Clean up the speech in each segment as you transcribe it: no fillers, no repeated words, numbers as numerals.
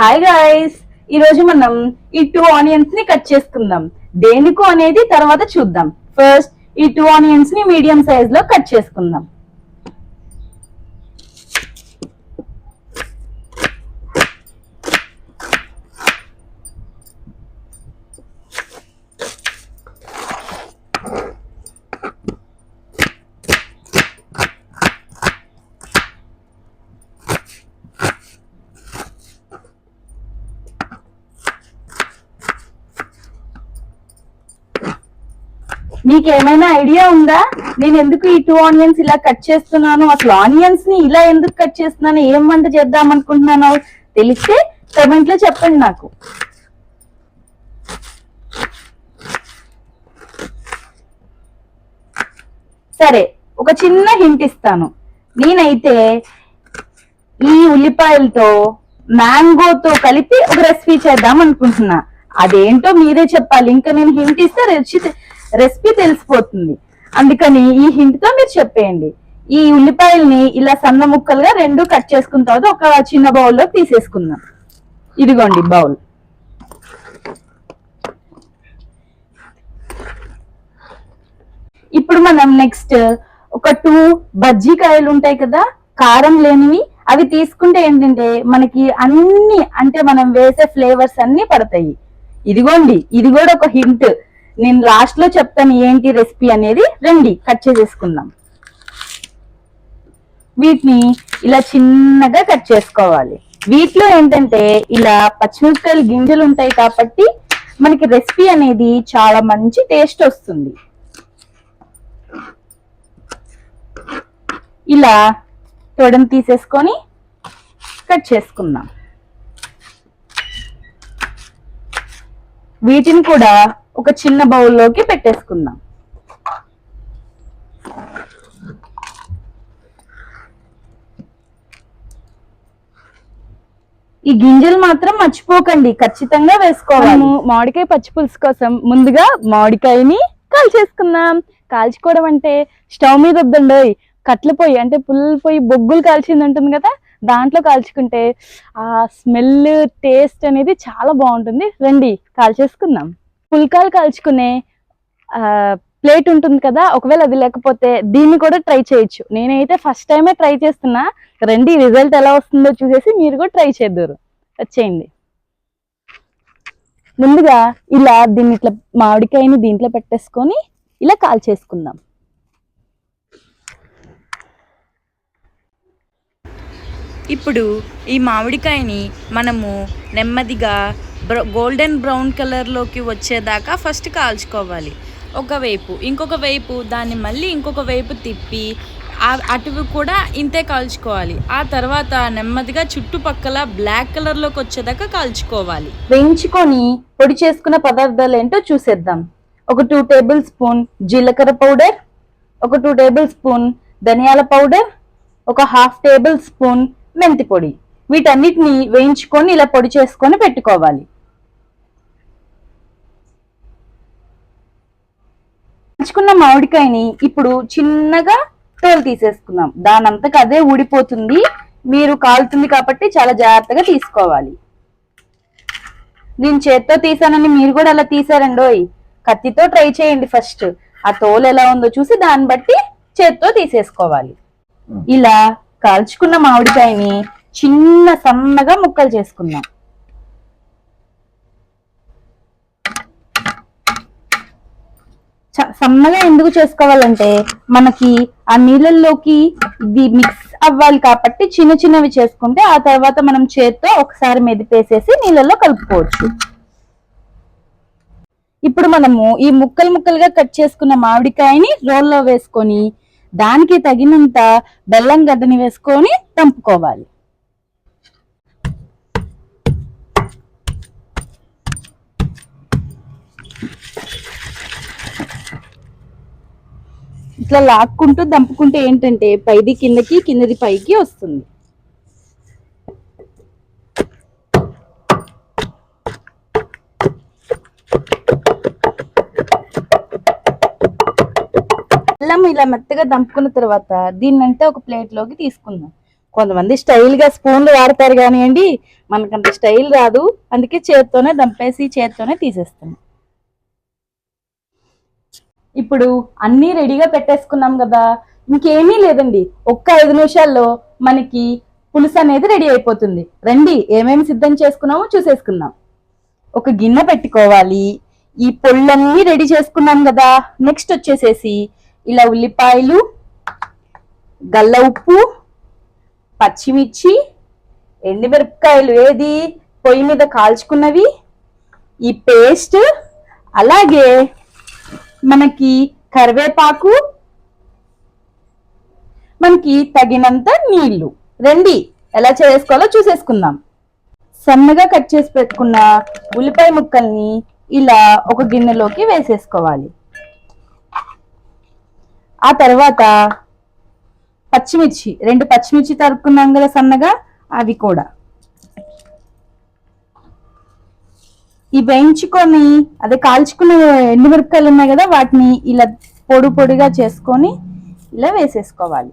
Hi guys, ఈ రోజు మనం ఈ 2 ఆనియన్స్ ని కట్ చేసుకుందాం. దేనికో అనేది తర్వాత చూద్దాం. ఫస్ట్ ఈ 2 ఆనియన్స్ ని మీడియం సైజ్ లో కట్ చేసుకుందాం. మీకు ఏమైనా ఐడియా ఉందా నేను ఎందుకు ఈ 2 ఆనియన్స్ ఇలా కట్ చేస్తున్నాను? అసలు ఆనియన్స్ ని ఇలా ఎందుకు కట్ చేస్తున్నాను? ఏం వంట చేద్దాం అనుకుంటున్నాను? తెలిస్తే కామెంట్ లో చెప్పండి నాకు. సరే, ఒక చిన్న హింట్ ఇస్తాను. నేనైతే ఈ ఉల్లిపాయలతో మ్యాంగోతో కలిపి ఒక రెసిపీ చేద్దాం అనుకుంటున్నా. అదేంటో మీరే చెప్పాలి. ఇంకా నేను హింట్ ఇస్తే రెసిపీ తెలిసిపోతుంది. అందుకని ఈ హింట్ తో మీరు చెప్పేయండి. ఈ ఉల్లిపాయల్ని ఇలా సన్న ముక్కలుగా 2 కట్ చేసుకున్న తర్వాత ఒక చిన్న బౌల్లో తీసేసుకుందాం. ఇదిగోండి బౌల్. ఇప్పుడు మనం నెక్స్ట్ ఒక 2 బజ్జీకాయలు ఉంటాయి కదా, కారం లేనివి. అవి తీసుకుంటే ఏంటంటే మనకి అన్ని అంటే మనం వేసే ఫ్లేవర్స్ అన్ని పడతాయి. ఇదిగోండి, ఇది కూడా ఒక హింట్. నేను లాస్ట్ లో చెప్తాను ఏంటి రెసిపీ అనేది. రండి కట్ చేసేసుకుందాం. వీటిని ఇలా చిన్నగా కట్ చేసుకోవాలి. వీటిలో ఏంటంటే ఇలా పచ్చిమిరపకాయలు గింజలు ఉంటాయి కాబట్టి మనకి రెసిపీ అనేది చాలా మంచి టేస్ట్ వస్తుంది. ఇలా తొడని తీసేసుకొని కట్ చేసుకుందాం. వీటిని కూడా ఒక చిన్న బౌల్లోకి పెట్టేసుకుందాం. ఈ గింజలు మాత్రం మర్చిపోకండి, ఖచ్చితంగా వేసుకోవాలి. మామిడికాయ పచ్చి పులుసు కోసం ముందుగా మామిడికాయని కాల్చేసుకుందాం. కాల్చుకోవడం అంటే స్టవ్ మీద వద్దండి, కట్ల పొయ్యి అంటే పుల్ల పొయ్యి, బొగ్గులు కాల్చింది ఉంటుంది కదా, దాంట్లో కాల్చుకుంటే ఆ స్మెల్ టేస్ట్ అనేది చాలా బాగుంటుంది. రండి కాల్చేసుకుందాం. పుల్కాలు కాల్చుకునే ప్లేట్ ఉంటుంది కదా, ఒకవేళ అది లేకపోతే దీన్ని కూడా ట్రై చేయొచ్చు. నేనైతే ఫస్ట్ టైమే ట్రై చేస్తున్నా. రండి రిజల్ట్ ఎలా వస్తుందో చూసేసి మీరు కూడా ట్రై చేద్దరు. వచ్చేయండి. ముందుగా ఇలా దీన్ని ఇట్లా మామిడికాయని దీంట్లో పెట్టేసుకొని ఇలా కాల్చేసుకుందాం. ఇప్పుడు ఈ మామిడికాయని మనము నెమ్మదిగా గోల్డెన్ బ్రౌన్ కలర్లోకి వచ్చేదాకా ఫస్ట్ కాల్చుకోవాలి. ఒకవైపు ఇంకొక వైపు దాన్ని మళ్ళీ ఇంకొక వైపు తిప్పి అటువి కూడా ఇంతే కాల్చుకోవాలి. ఆ తర్వాత నెమ్మదిగా చుట్టుపక్కల బ్లాక్ కలర్లోకి వచ్చేదాకా కాల్చుకోవాలి. వేయించుకొని పొడి చేసుకున్న పదార్థాలు ఏంటో చూసేద్దాం. ఒక 2 టేబుల్ స్పూన్ జీలకర్ర పౌడర్, ఒక 2 టేబుల్ స్పూన్ ధనియాల పౌడర్, ఒక 1/2 టేబుల్ స్పూన్ మెంతి పొడి. వీటన్నిటిని వేయించుకొని ఇలా పొడి చేసుకొని పెట్టుకోవాలి. కాల్చుకున్న మామిడికాయని ఇప్పుడు చిన్నగా తోలు తీసేసుకుందాం. దానంతకు అదే ఊడిపోతుంది. మీరు కాలుతుంది కాబట్టి చాలా జాగ్రత్తగా తీసుకోవాలి. నేను చేత్తో తీసానని మీరు కూడా అలా తీసారండోయ్. కత్తితో ట్రై చేయండి. ఫస్ట్ ఆ తోలు ఎలా ఉందో చూసి దాన్ని బట్టి చేత్తో తీసేసుకోవాలి. ఇలా కాల్చుకున్న మామిడికాయని చిన్న సన్నగా ముక్కలు చేసుకుందాం. సన్నగా ఎందుకు చేసుకోవాలంటే మనకి ఆ నీళ్ళల్లోకి ఇది మిక్స్ అవ్వాలి కాబట్టి చిన్న చిన్నవి చేసుకుంటే ఆ తర్వాత మనం చేత్తో ఒకసారి మెదిపేసేసి నీళ్ళల్లో కలుపుకోవచ్చు. ఇప్పుడు మనము ఈ ముక్కలు ముక్కలుగా కట్ చేసుకున్న మామిడికాయని రోల్లో వేసుకొని దానికి తగినంత బెల్లం గడ్డని వేసుకొని తంపుకోవాలి. ఇట్లా లాక్కుంటూ దంపుకుంటే ఏంటంటే పైది కిందకి, కిందది పైకి వస్తుంది. బెల్లం ఇలా మెత్తగా దంపుకున్న తర్వాత దీన్నంతా ఒక ప్లేట్ లోకి తీసుకుందాం. కొంతమంది స్టైల్ గా స్పూన్లు వాడతారు కానివ్వండి, మనకంత స్టైల్ రాదు, అందుకే చేత్తోనే దంపేసి చేత్తోనే తీసేస్తాను. ఇప్పుడు అన్నీ రెడీగా పెట్టేసుకున్నాం కదా, ఇంకేమీ లేదండి. ఒక్క 5 నిమిషాల్లో మనకి పులుసు అనేది రెడీ అయిపోతుంది. రండి ఏమేమి సిద్ధం చేసుకున్నామో చూసేసుకుందాం. ఒక గిన్నె పెట్టుకోవాలి. ఈ పొళ్ళన్నీ రెడీ చేసుకున్నాం కదా, నెక్స్ట్ వచ్చేసేసి ఇలా ఉల్లిపాయలు, గల్ల ఉప్పు, పచ్చిమిర్చి, ఎండుమిరపకాయలు ఏది పొయ్యి మీద కాల్చుకున్నవి, ఈ పేస్ట్, అలాగే మనకి కరివేపాకు, మనకి తగినంత నీళ్లు. రండి ఎలా చేసుకోవాలో చూసేసుకుందాం. సన్నగా కట్ చేసి పెట్టుకున్న ఉల్లిపాయ ముక్కల్ని ఇలా ఒక గిన్నెలోకి వేసేసుకోవాలి. ఆ తర్వాత పచ్చిమిర్చి, 2 పచ్చిమిర్చి తరుక్కున్నాం కదా సన్నగా, అవి కూడా ఈ వేయించుకొని అదే కాల్చుకున్న ఎండుమిరపకాయలు ఉన్నాయి కదా, వాటిని ఇలా పొడి పొడిగా చేసుకొని ఇలా వేసేసుకోవాలి.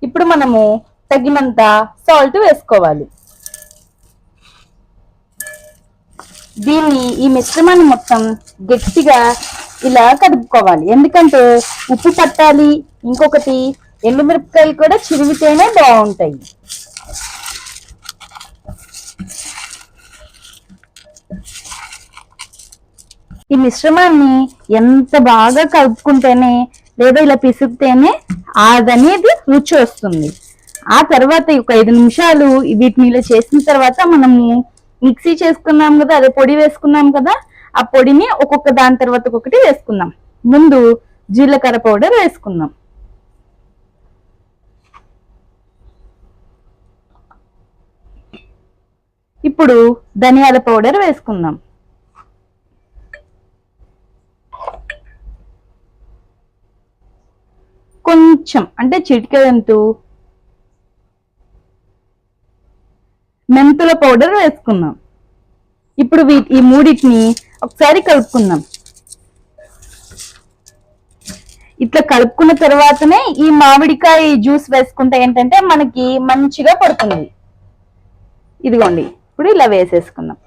ఇప్పుడు మనము తగినంత సాల్ట్ వేసుకోవాలి. దీన్ని ఈ మిశ్రమాన్ని మొత్తం గట్టిగా ఇలా కదుపుకోవాలి. ఎందుకంటే ఉప్పు పట్టాలి, ఇంకొకటి ఎండుమిరపకాయలు కూడా చిరిగితేనే బాగుంటాయి. ఈ మిశ్రమాన్ని ఎంత బాగా కలుపుకుంటేనే లేదా ఇలా పిసికితేనే అదనేది రుచి వస్తుంది. ఆ తర్వాత ఒక 5 నిమిషాలు వీటిని ఇలా చేసిన తర్వాత మనము మిక్సీ చేసుకున్నాం కదా, అదే పొడి వేసుకున్నాం కదా, ఆ పొడిని ఒక్కొక్క దాని తర్వాత ఒక్కొక్కటి వేసుకుందాం. ముందు జీలకర్ర పౌడర్ వేసుకుందాం. ఇప్పుడు ధనియాల పౌడర్ వేసుకుందాం. కొంచెం అంటే చిటికెడంతు మెంతుల పౌడర్ వేసుకుందాం. ఇప్పుడు ఈ మూడింటిని ఒకసారి కలుపుకుందాం. ఇట్లా కలుపుకున్న తర్వాతనే ఈ మామిడికాయ జ్యూస్ వేసుకుంటే ఏంటంటే మనకి మంచిగా పడుతుంది. ఇదిగోండి, ఇప్పుడు ఇలా వేసేసుకుందాం.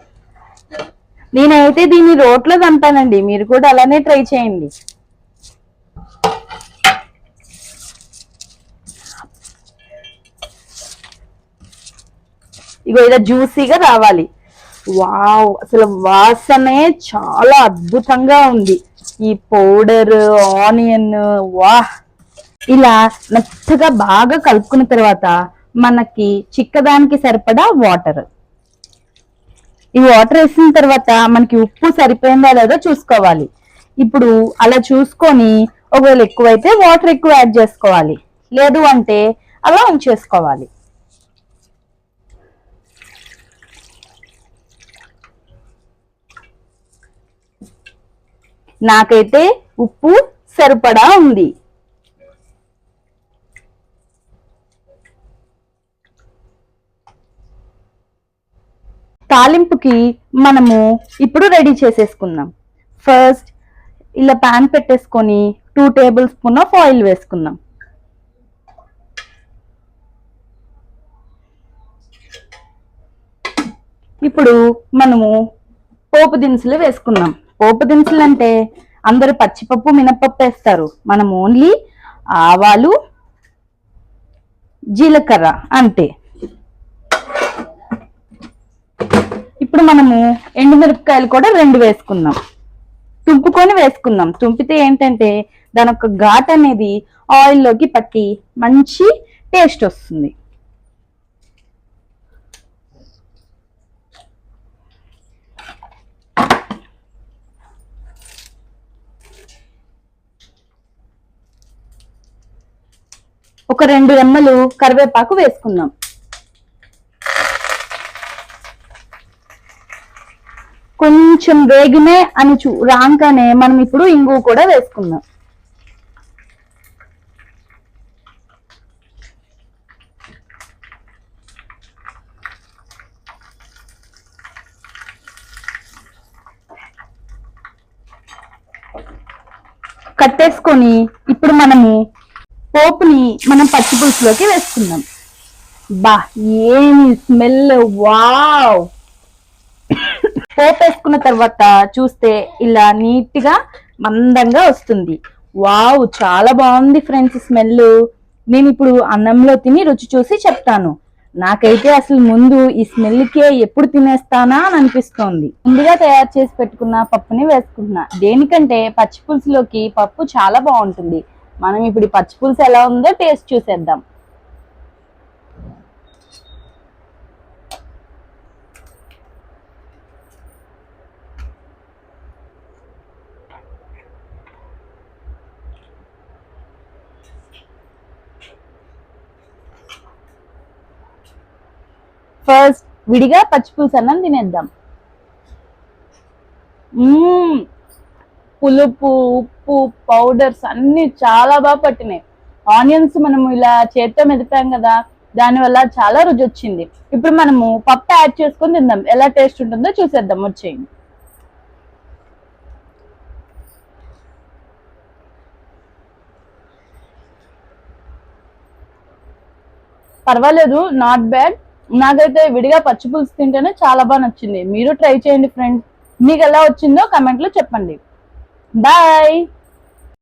నేనైతే దీన్ని రోట్లో దంపానండి, మీరు కూడా అలానే ట్రై చేయండి. ఇగో ఇలా జ్యూసీగా రావాలి. వావ్, అసలు వాసనే చాలా అద్భుతంగా ఉంది. ఈ పౌడర్, ఆనియన్, వాహ్. ఇలా మెత్తగా బాగా కలుపుకున్న తర్వాత మనకి చిక్కదానికి సరిపడా వాటర్. ఈ వాటర్ వేసిన తర్వాత మనకి ఉప్పు సరిపోయిందా లేదో చూసుకోవాలి. ఇప్పుడు అలా చూసుకొని ఒకవేళ ఎక్కువైతే వాటర్ ఎక్కువ యాడ్ చేసుకోవాలి, లేదు అంటే అలా ఉంచేసుకోవాలి. నాకైతే ఉప్పు సరిపడా ఉంది. తాలింపుకి మనము ఇప్పుడు రెడీ చేసేసుకుందాం. ఫస్ట్ ఇలా పాన్ పెట్టేసుకొని 2 టేబుల్ స్పూన్ ఆఫ్ ఆయిల్ వేసుకుందాం. ఇప్పుడు మనము పోపు దినుసులు వేసుకుందాం. పోపు దినుసులు అంటే అందరూ పచ్చిపప్పు, మినపప్పు వేస్తారు. మనం ఓన్లీ ఆవాలు, జీలకర్ర అంతే. ఇప్పుడు మనము ఎండుమిరపకాయలు కూడా 2 వేసుకుందాం. తుంపుకొని వేసుకుందాం. తుంపితే ఏంటంటే దాని ఒక ఘాట్ అనేది ఆయిల్లోకి పట్టి మంచి టేస్ట్ వస్తుంది. ఒక 2 రెమ్మలు కరివేపాకు వేసుకుందాం. కొంచెం వేగినే అని రాగానే మనం ఇప్పుడు ఇంగువ కూడా వేసుకుందాం. కట్టేసుకొని ఇప్పుడు మనము పోపుని మనం పచ్చి పులుసులోకి వేసుకుందాం. బా ఏమి స్మెల్, వావ్! పోపు వేసుకున్న తర్వాత చూస్తే ఇలా నీట్ గా మందంగా వస్తుంది. వావ్, చాలా బాగుంది ఫ్రెండ్స్ స్మెల్. నేను ఇప్పుడు అన్నంలో తిని రుచి చూసి చెప్తాను. నాకైతే అసలు ముందు ఈ స్మెల్ కే ఎప్పుడు తినేస్తానా అని అనిపిస్తోంది. ముందుగా తయారు చేసి పెట్టుకున్న పప్పుని వేసుకుంటున్నా. దేనికంటే పచ్చి పులుసులోకి పప్పు చాలా బాగుంటుంది. మనం ఇప్పుడు ఈ పచ్చి పులుసు ఎలా ఉందో టేస్ట్ చూసేద్దాం. ఫస్ట్ విడిగా పచ్చి పులుసు అన్నం తినేద్దాం. పులుపు, ఉప్పు, పౌడర్స్ అన్ని చాలా బాగా పట్టినాయి. ఆనియన్స్ మనము ఇలా చేత్తో మెదిపాం కదా, దానివల్ల చాలా రుచి వచ్చింది. ఇప్పుడు మనము పప్పు యాడ్ చేసుకొని తిందాం. ఎలా టేస్ట్ ఉంటుందో చూసేద్దాం, వచ్చేయండి. పర్వాలేదు, నాట్ బ్యాడ్. నాకైతే విడిగా పచ్చి పులుసు తింటేనే చాలా బాగా నచ్చింది. మీరు ట్రై చేయండి ఫ్రెండ్స్. మీకు ఎలా వచ్చిందో కమెంట్ లో చెప్పండి. బాయ్.